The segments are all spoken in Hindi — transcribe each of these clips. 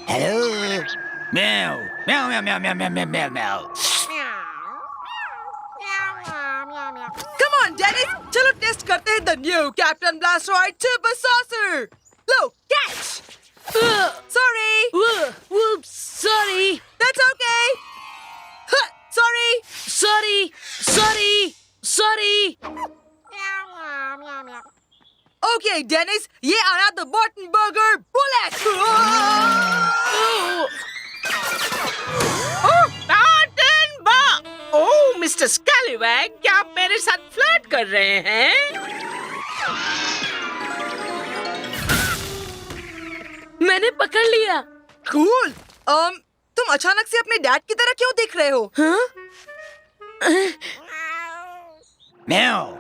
Hello. Meow. Meow meow meow meow meow meow meow meow. Come on, Dennis. चलो टेस्ट करते हैं the new Captain Blastoise Super Saucer. Low, catch. Sorry. Whoops, sorry. That's okay. Sorry. Sorry. Okay, Dennis. ये आया the Button Burger Bullet. Oh mister scallywag, क्या आप मेरे साथ फ्लर्ट कर रहे हैं? मैंने पकड़ लिया। Cool. तुम अचानक से अपने डैड की तरह क्यों दिख रहे हो? हाँ? Meow.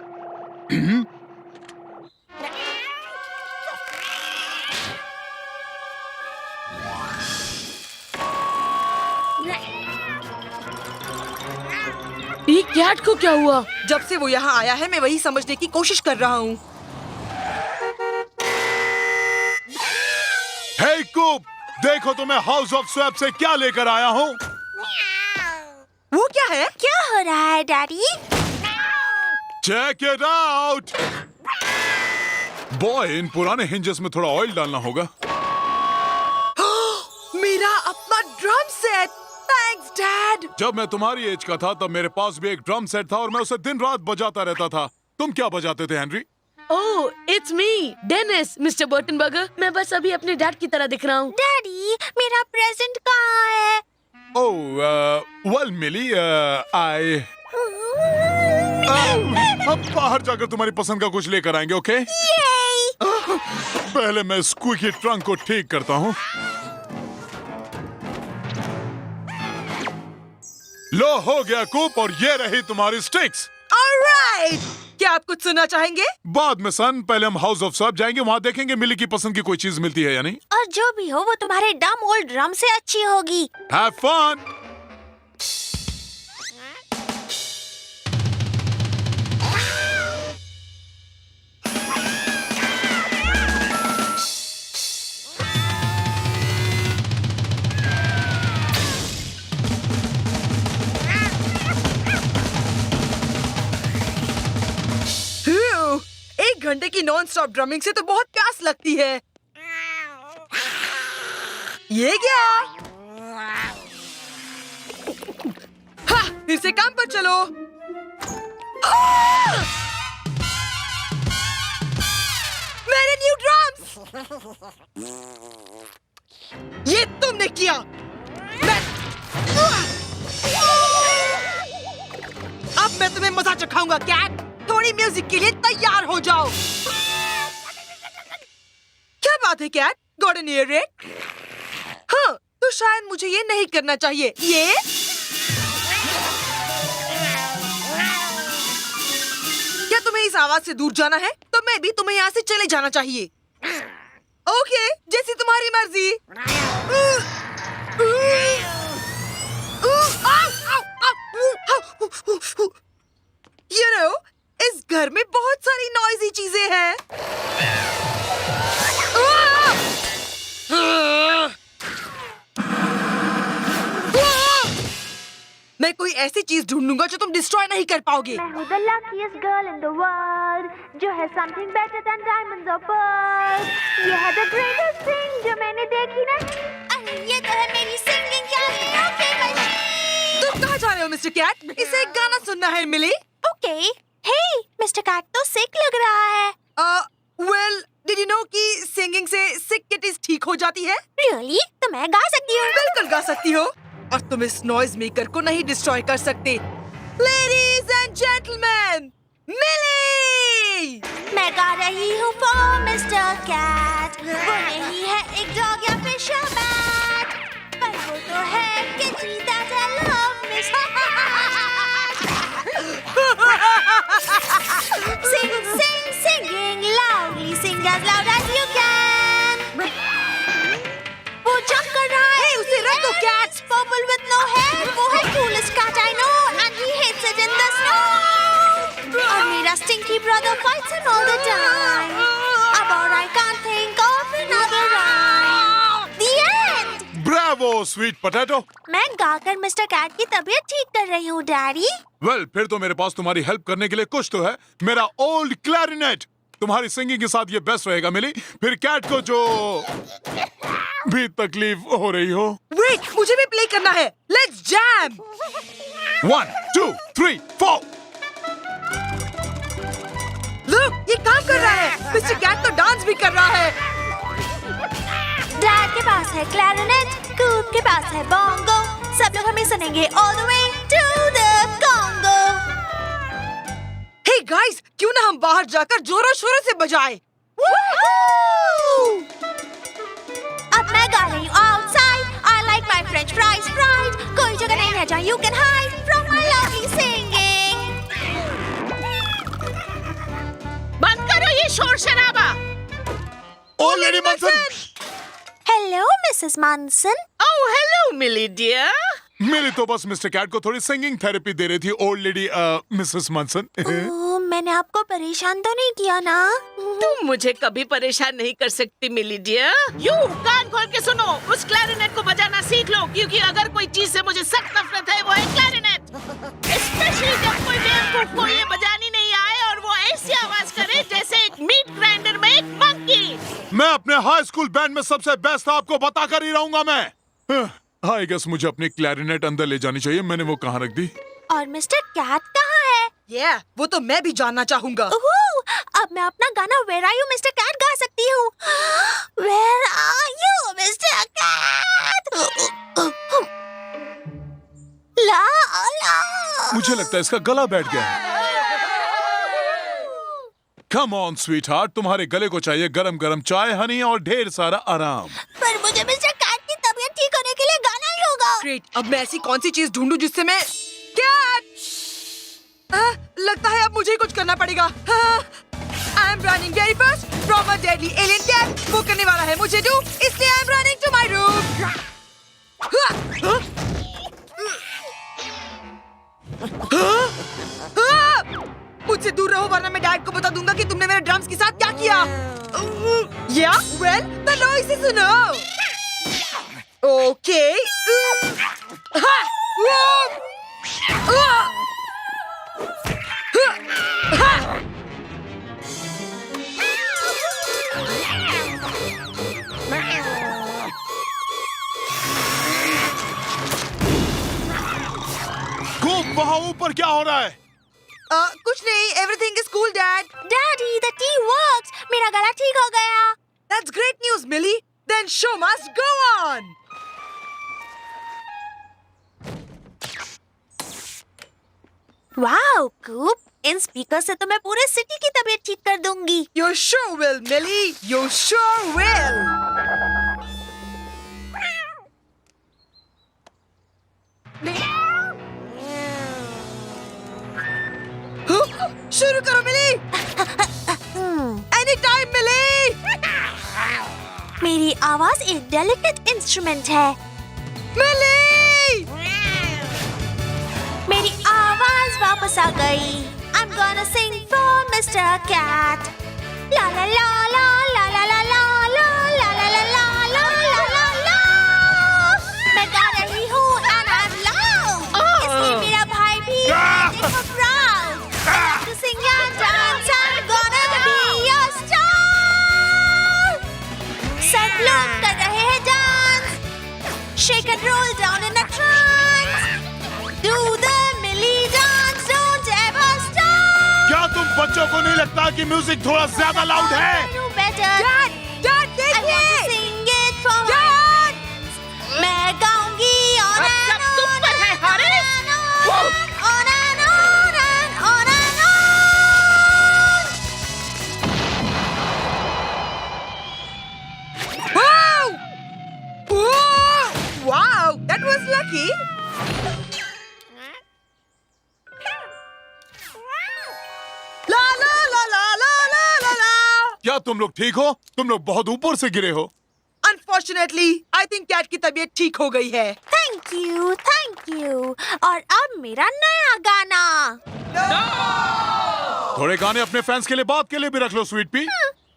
ये कैट को क्या हुआ? जब से वो यहाँ आया है मैं वही समझने की कोशिश कर रहा हूँ। हे कूप, देखो तो मैं हाउस ऑफ स्वैप से क्या लेकर आया हूँ। वो क्या है? क्या हो रहा है daddy? Check it out. Boy, इन पुराने हिंजेस में थोड़ा ऑयल डालना होगा। मेरा अपना ड्रम सेट। Thanks dad. जब मैं तुम्हारी एज का था तब मेरे पास भी एक ड्रम सेट था और मैं उसे दिन रात बजाता रहता था। तुम क्या बजाते थे Henry? Oh, it's me, Dennis, mister Burtonburger. मैं बस अभी अपने डैड की तरह दिख रहा हूँ। डैडी, मेरा प्रेजेंट कहाँ है? ओह, वेल मिली, आई अब बाहर जाकर तुम्हारी पसंद का कुछ लेकर आएंगे, ओके? पहले मैं स्क्वीकी ट्रंक को ठीक करता हूँ। लो, हो गया कूप, और ये रही तुम्हारी स्टिक्स। ऑलराइट। क्या आप कुछ सुनना चाहेंगे? बाद में सन, पहले हम हाउस ऑफ स्वैप जाएंगे, वहाँ देखेंगे मिली की पसंद की कोई चीज मिलती है या नहीं। और जो भी हो वो तुम्हारे डम ओल्ड ड्रम से अच्छी होगी। Have fun. एक घंटे की नॉन स्टॉप ड्रमिंग से तो बहुत प्यास लगती है। ये क्या? हाँ, फिर से काम पर चलो। मेरे न्यू ड्रम्स। ये तुमने किया। अब मैं तुम्हें मजा चखाऊंगा कैट। थोड़ी म्यूजिक के लिए तैयार हो जाओ। क्या बात है cat? Got an ear red? हाँ, तो शायद मुझे ये नहीं करना चाहिए। ये क्या तुम्हें इस आवाज से दूर जाना है? तो मैं भी तुम्हें यहाँ से चले जाना चाहिए। ओके, जैसी तुम्हारी मर्जी। You know, इस घर में बहुत सारी नॉइजी चीजें हैं। मैं कोई ऐसी चीज ढूंढूंगा जो तुम डिस्ट्रॉय नहीं कर पाओगे। मैं हूँ the luckiest girl in the world, जो है something better than diamonds or pearls। ये है the greatest thing जो मैंने देखी ना। अरे ये तो है मेरी singing famous। तुम कहाँ जा रहे हो मिस्टर कैट? इसे एक गाना सुनना है मिली। ओके। हे, मिस्टर कैट तो सिक लग रहा है। Well, did you know कि सिंगिंग से सिक किटीज ठीक हो जाती है? Really? तो मैं गा सकती हूँ। बिल्कुल गा सकती हो। और तुम इस नॉइज मेकर को नहीं डिस्ट्रॉय कर सकते। Ladies and gentlemen, मिली! मैं गा रही हूँ for Mr. Cat। वो नहीं है एक डॉग या फिश या बैट, पर वो तो है kitty that I love me। Sing, sing, singing loudly, sing as loud as you can। वो जंप कर रहा है। Hey, उसे रख दो, cat! Purple with no hair, वो है coolest cat I know, and he hates it in the snow। और मेरा stinky brother fights him all the time। अब और I can't think of another rhyme। The end। वो स्वीट पोटैटो? मैं गाकर मिस्टर कैट की तबीयत ठीक कर रही हूँ डैडी। वेल, फिर तो मेरे पास तुम्हारी हेल्प करने के लिए कुछ तो है। मेरा ओल्ड क्लैरिनेट। तुम्हारी सिंगिंग के साथ ये बेस्ट रहेगा मिली। फिर कैट को जो भी तकलीफ हो रही हो। वेट, मुझे भी प्ले करना है। Let's jam. 1 2 3 4। लुक, ये काम कर रहा है। मिस्टर कैट तो डांस भी कर रहा है। डैड के पास है क्लैरिनेट, कूप के पास है बोंगो। सब लोग हमें सुनेंगे all the way to the Congo. Hey guys, क्यों ना हम बाहर जाकर जोरों शोरों से बजाएं? अब मैं गा रही हूँ outside. I like my French fries fried. कोई जगह नहीं है जहाँ you can hide from my lovely singing. बंद करो ये शोर शराबा। Oh lady Manson. Hello Mrs Manson. Oh hello Millie dear. मेरी तो बस मिस्टर कैट को थोड़ी सिंगिंग थेरेपी दे रही थी ओल्ड लेडी मिसेस मनसन। ओह, मैंने आपको परेशान तो नहीं किया ना? तुम मुझे कभी परेशान नहीं कर सकती मिली डियर। यू कान खोल के सुनो, उस क्लैरिनेट को बजाना सीख लो, क्योंकि अगर कोई चीज से मुझे सख्त नफरत है वो है क्लैरिनेट। स्पेशली जब कोई बेवकूफ को ये बजानी नहीं आए और वो ऐसी आवाज करे जैसे एक मीट ग्राइंडर में एक मंकी। मैं अपने हाई स्कूल बैंड में सबसे बेस्ट आपको बता कर ही रहूंगा मैं। आई गेस मुझे अपनी क्लैरिनेट अंदर ले जानी चाहिए। मैंने वो कहाँ रख दी? और मिस्टर कैट कहाँ है? वो तो मैं भी जानना चाहूंगा। अब मैं अपना गाना Where Are You Mr. Cat गा सकती हूँ। Where are you Mr. Cat? ला ला। मुझे लगता है इसका गला बैठ गया है। कम ऑन स्वीट हार्ट, तुम्हारे गले को चाहिए गरम गरम चाय, हनी और ढेर सारा आराम। पर मुझे मिस्टर कैट की तबीयत ठीक होने के लिए गाना ही होगा। ग्रेट, अब मैं ऐसी कौन सी चीज ढूंढूं जिससे मैं कैट। लगता है अब मुझे ही कुछ करना पड़ेगा। I am running very fast from a deadly alien cat. वो करने वाला है मुझे डू, इसलिए I am running to my room. मुझसे दूर रहो वरना मैं डैड को बता दूंगा कि तुमने मेरे ड्रम्स के साथ क्या किया। या वेल, तो लो इसे सुनो। ओके। वहाँ ऊपर क्या हो रहा है? कुछ नहीं, everything is cool dad. Daddy, the tea works. मेरा गला ठीक हो गया। दैट्स ग्रेट न्यूज़ मिली। Then show must go on. Wow coop, इन स्पीकर से तो मैं पूरे सिटी की तबीयत ठीक कर दूंगी। You sure will, Millie. You sure will. शुरू करो मिली। एनी टाइम मिली। मेरी आवाज एक डेलिकेट इंस्ट्रूमेंट है। मिली, मेरी आवाज वापस आ गई। I'm gonna sing for Mr. Cat. La la la la la la la la la la la la la la la la la. मैं गा रही हूँ and I'm loud. इसलिए मेरा भाई भी देखो proud. I love to sing and dance. I'm gonna be a star. सब लोग कर रहे हैं dance. Shake and roll down in a trance. Do the Millie dance. Don't ever stop. क्या तुम बच्चों को नहीं लगता कि म्यूजिक थोड़ा ज्यादा लाउड है? You better. Dad, dad I want to देखिए। sing it for my dad, friends. मैं गाऊंगी on अब and सब तुम on पर है, and हॉरिस। on and on and on and on. wow, wow, wow, that was lucky. La la la la la la la la. क्या तुम लोग ठीक हो? तुम लोग बहुत ऊपर से गिरे हो। Unfortunately, I think कैट की तबीयत ठीक हो गई है। Thank you, thank you. और अब मेरा नया गाना. थोड़े गाने अपने फैंस के लिए, बात के लिए भी रख लो स्वीट पी।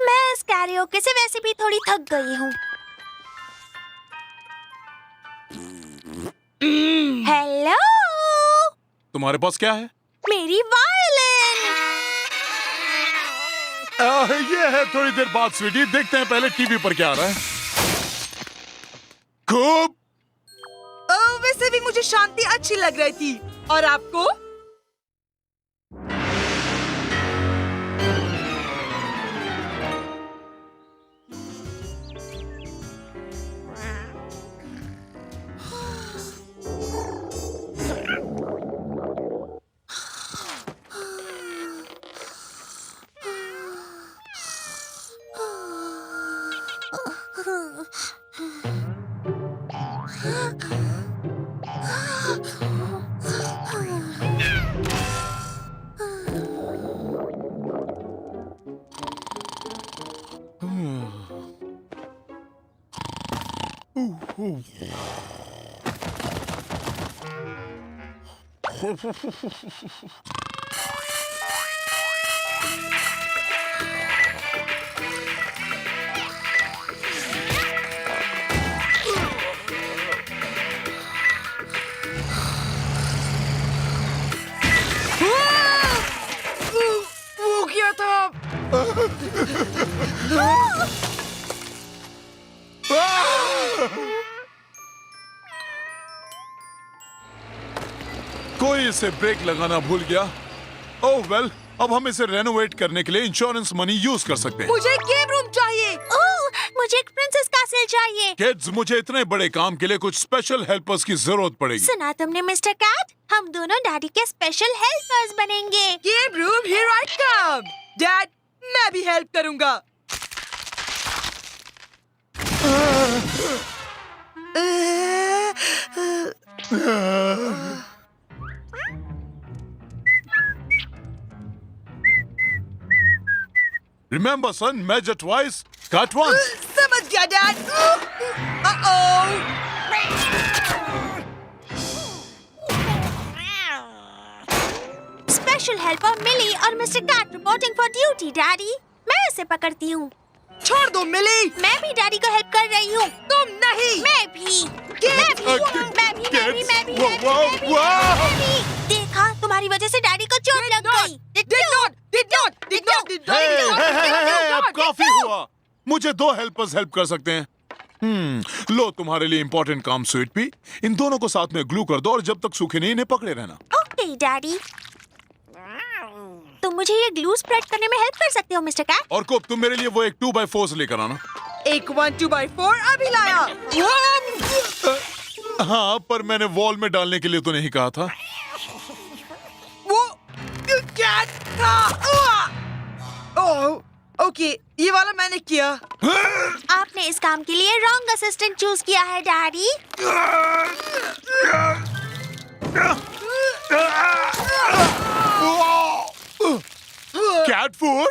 मैं इस कैरियोके से वैसे भी थोड़ी थक गई हूँ. हेलो, तुम्हारे पास क्या है? मेरी वायलिन। ये है थोड़ी देर बाद स्वीटी, देखते हैं पहले टीवी पर क्या आ रहा है। खूब। वैसे भी मुझे शांति अच्छी लग रही थी। और आपको? वो क्या था? कोई इसे ब्रेक लगाना भूल गया। ओह वेल, अब हम इसे रेनोवेट करने के लिए इंश्योरेंस मनी यूज कर सकते हैं। मुझे गेम रूम चाहिए। ओह, मुझे एक प्रिंसेस कैसल चाहिए। किड्स, मुझे इतने बड़े काम के लिए कुछ स्पेशल हेल्पर्स की जरूरत पड़ेगी। सुना तुमने मिस्टर कैट? हम दोनों डैडी के स्पेशल हेल्पर्स बनेंगे। Game room, here I come. Dad, मैं भी हेल्प करूंगा। Remember, son, measure twice, cut once. समझ गया डैड। स्पेशल हेल्पर मिली और Mister Cat reporting for duty. Daddy, मैं उसे पकड़ती हूँ। छोड़ दो मिली। मैं भी डैडी को हेल्प कर रही हूँ। तुम नहीं। मैं भी। देखा, तुम्हारी वजह से डैडी को चोट लग गई। अब काफी हुआ। मुझे 2 हेल्पर्स हेल्प कर सकते हैं। लो तुम्हारे लिए इम्पोर्टेंट काम, स्वीट पी। इन दोनों को साथ में ग्लू कर दो और जब तक सूखे नहीं इन्हें पकड़े रहना। Okay daddy. तुम मुझे ये ग्लू स्प्रेड करने में हेल्प कर सकते हो मिस्टर कैट। और कोप, तुम मेरे लिए वो एक 2x4 से लेकर आना। एक 1 2x4 अभी लाया। हाँ, पर मैंने वॉल में डालने के लिए तो नहीं कहा था। वो कैट था। ओह, ओके, ये वाला मैंने किया। आपने इस काम के लिए रॉन्ग असिस्टेंट चूज किया है डैडी। Cat food?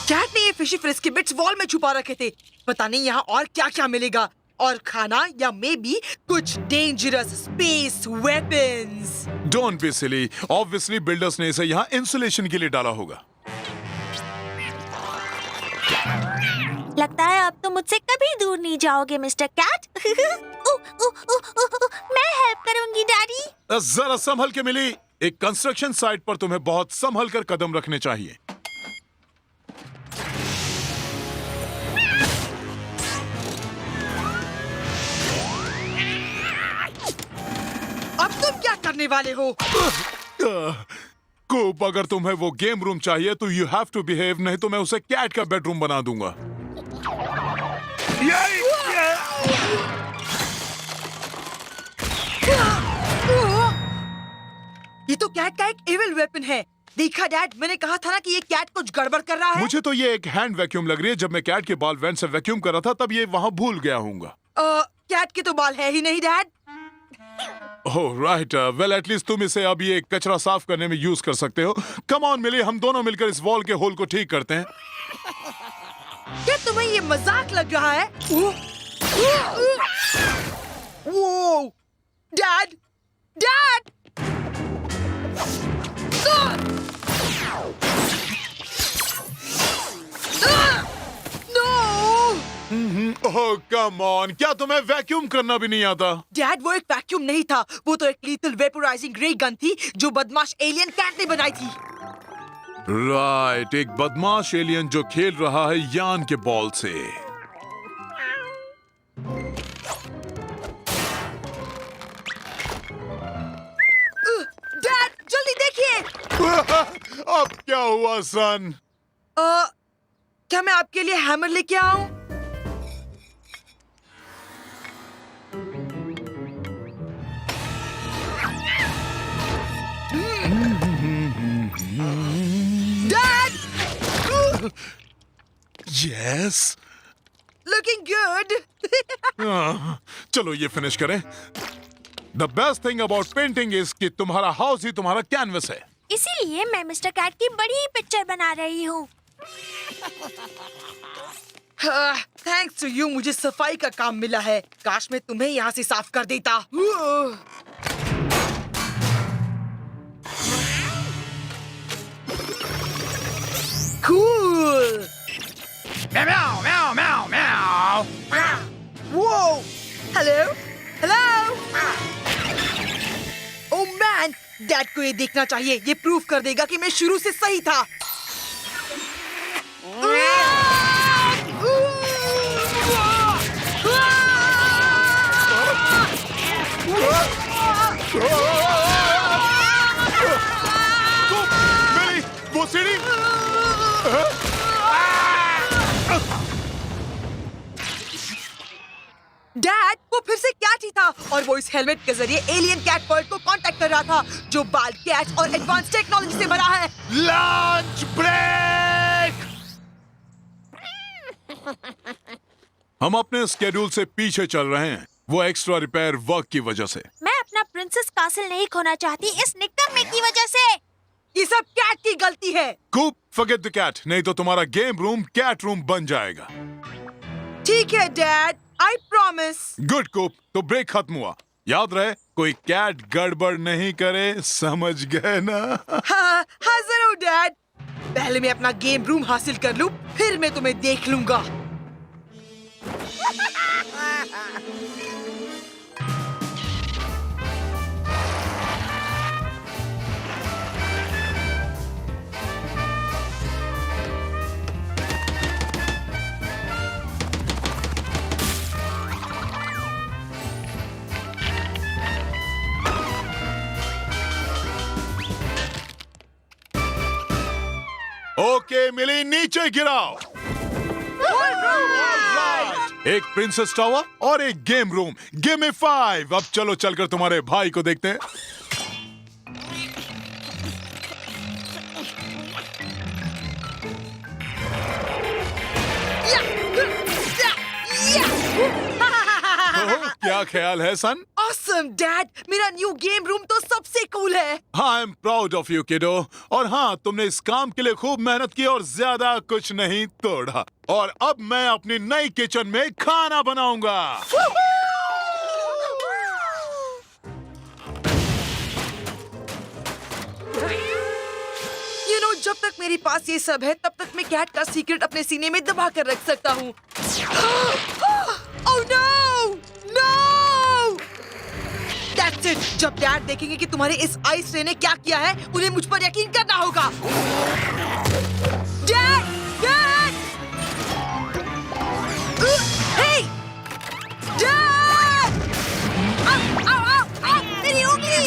कैट ने ये फिशी फ्रिज के बिट्स वॉल में छुपा रखे थे। पता नहीं यहाँ और क्या क्या मिलेगा। और खाना या मे बी कुछ dangerous space weapons. Don't be silly. Obviously builders ने इसे यहाँ इंसुलेशन के लिए डाला होगा। लगता है अब तुम मुझसे कभी दूर नहीं जाओगे मिस्टर कैट। मैं हेल्प करूंगी डैडी। जरा संभल के मिली। एक कंस्ट्रक्शन साइट पर तुम्हें बहुत संभल कर कदम रखने चाहिए। अब तुम क्या करने वाले हो? कोप, अगर तुम्हें वो गेम रूम चाहिए तो यू हैव टू बिहेव, नहीं तो मैं उसे कैट का बेडरूम बना दूंगा। ये तो कैट का एक इविल वेपन है। देखा डैड, मैंने कहा था ना कि ये कैट कुछ गड़बड़ कर रहा है। मुझे तो ये एक हैंड वैक्यूम लग रही है। जब मैं कैट के बाल वैन से वैक्यूम कर रहा था तब ये वहां भूल गया हूँगा। कैट के तो बाल है ही नहीं dad. Oh right, well at least तुम इसे अब ये कचरा साफ करने में यूज कर सकते हो। कम ऑन मिली, हम दोनों मिलकर इस वॉल के होल को ठीक करते हैं। क्या तुम्हें ये मजाक लग रहा है? वो dad, dad! Oh come on, क्या तुम्हें वैक्यूम करना भी नहीं आता? डैड वो एक वैक्यूम नहीं था, वो तो एक लीथल वेपोराइजिंग रे गन थी जो बदमाश एलियन कैट ने बनाई थी। राइट, एक बदमाश एलियन जो खेल रहा है यान के बॉल से। डैड जल्दी देखिए। अब क्या हुआ सन? क्या मैं आपके लिए हैमर लेके आऊं? डैड! यस। Looking good. चलो ये फिनिश करें। The best thing about painting is कि तुम्हारा हाउस ही तुम्हारा कैनवस है। इसीलिए मैं मिस्टर कैट की बड़ी पिक्चर बना रही हूँ। थैंक्स टू यू मुझे सफाई का काम मिला है। काश मैं तुम्हें यहाँ से साफ कर देता। Cool. Meow, meow, meow, meow. Whoa. Hello. Hello. Oh man, dad को ये देखना चाहिए। ये प्रूव कर देगा कि मैं शुरू से सही था। मेरी वो सीढ़ी। डैड वो फिर से कैट ही था और वो इस हेलमेट के जरिए एलियन कैट वर्ल्ड को कांटेक्ट कर रहा था जो बाल कैच और एडवांस टेक्नोलॉजी से भरा है। Lunch break. हम अपने स्केड्यूल से पीछे चल रहे हैं, वो एक्स्ट्रा रिपेयर वर्क की वजह से। मैं अपना प्रिंसेस कासल नहीं खोना चाहती इस निकम्मे की वजह से। ये सब कैट की गलती है। कूप, फॉरगेट द कैट, नहीं तो तुम्हारा गेम रूम कैट रूम बन जाएगा। ठीक है डैड, आई प्रॉमिस। गुड कूप, तो ब्रेक खत्म हुआ। याद रहे कोई कैट गड़बड़ नहीं करे, समझ गए ना? हाँ हाँ जरूर डैड। पहले मैं अपना गेम रूम हासिल कर लूं, फिर मैं तुम्हें देख लूंगा। ओके मिली, नीचे गिराओ। एक प्रिंसेस टावर और एक गेम रूम। Give me 5। अब चलो चलकर तुम्हारे भाई को देखते हैं। ओह, क्या ख्याल है सन? Awesome डैड, मेरा न्यू गेम रूम तो सबसे कूल है। I am proud of you किडो। और हाँ, तुमने इस काम के लिए खूब मेहनत की और ज्यादा कुछ नहीं तोड़ा। और अब मैं अपनी नई किचन में खाना बनाऊंगा। जब तक मेरे पास ये सब है तब तक मैं कैट का सीक्रेट अपने सीने में दबा कर रख सकता हूँ। Oh no! No! That's it! जब डैड देखेंगे कि तुम्हारे इस आइस रे ने क्या किया है, उन्हें मुझ पर यकीन करना होगा। डैड! डैड! Hey! डैड! आओ, आओ, आओ, आओ, मेरी उंगली!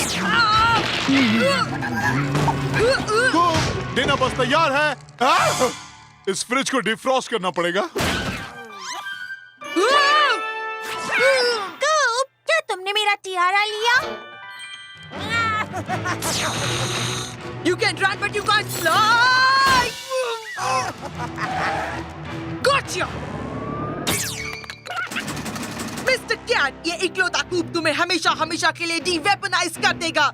डिनर बस तैयार है। इस फ्रिज को डिफ्रॉस्ट करना पड़ेगा। क्या तुमने मेरा तियारा लिया? You can run but you can't fly. Gotcha. Mr. Cat, ये इकलौता कूप तुम्हें हमेशा हमेशा के लिए डीवेपनाइज कर देगा।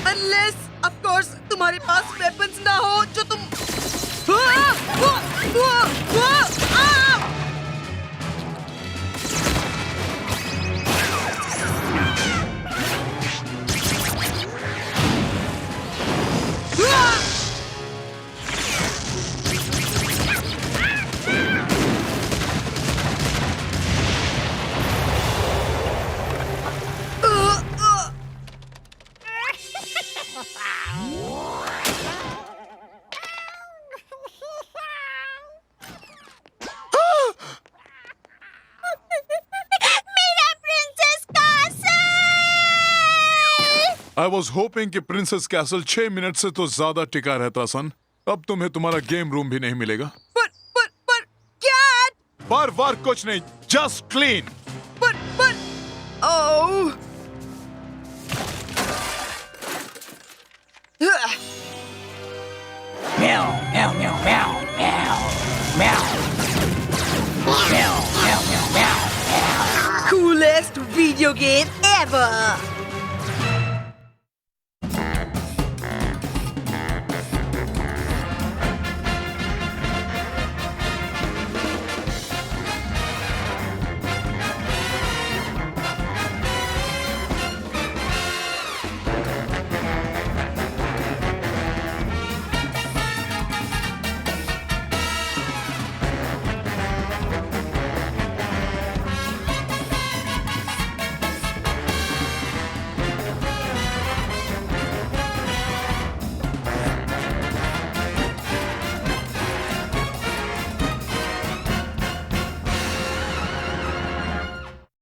Unless, of course, तुम्हारे पास weapons ना हो जो तुम आई वॉज होपिंग कि प्रिंसेस कैसल 6 मिनट से तो ज्यादा टिका रहता सन। अब तुम्हें तुम्हारा गेम रूम भी नहीं मिलेगा। पर कैट, बार बार कुछ नहीं, जस्ट क्लीन। पर ओह Meow, meow, meow, meow, meow, meow. Meow, meow, meow, meow, meow. coolest video game ever.